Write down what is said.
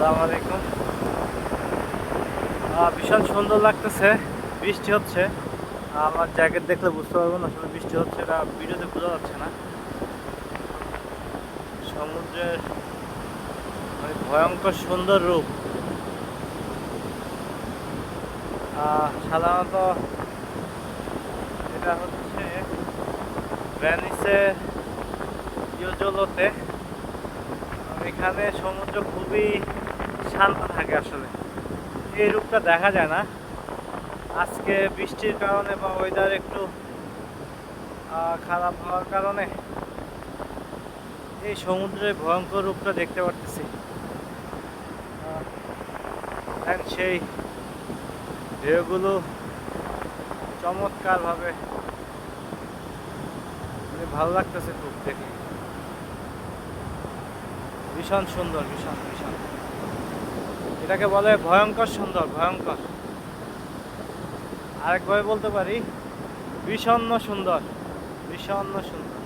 আসসালামু আলাইকুম। ভীষণ সুন্দর লাগতেছে। বৃষ্টি হচ্ছে। আমার জ্যাকেট দেখলে বুঝতে পারবো না আসলে বৃষ্টি হচ্ছে, এটা ভিডিওতে বোঝা যাচ্ছে না। সমুদ্রের মানে ভয়ঙ্কর সুন্দর রূপ। সাধারণত এটা হচ্ছে ভেনিসে, ইউজোলোতে। এখানে সমুদ্র খুবই শান্ত থাকে আসলে, এই রূপটা দেখা যায় না। আজকে বৃষ্টির কারণে বা ওয়েদার একটু খারাপ হওয়ার কারণে এই সমুদ্রের ভয়ঙ্কর রূপটা দেখতে পারতেছি। সেই ঢেউগুলো চমৎকারভাবে ভালো লাগতেছে খুব দেখে। ভীষণ সুন্দর, ভীষণ ভীষণ। এটাকে বলে ভয়ঙ্কর সুন্দর, ভয়ঙ্কর। আরেকভাবে বলতে পারি বিষণ্ণ সুন্দর, বিষণ্ণ সুন্দর।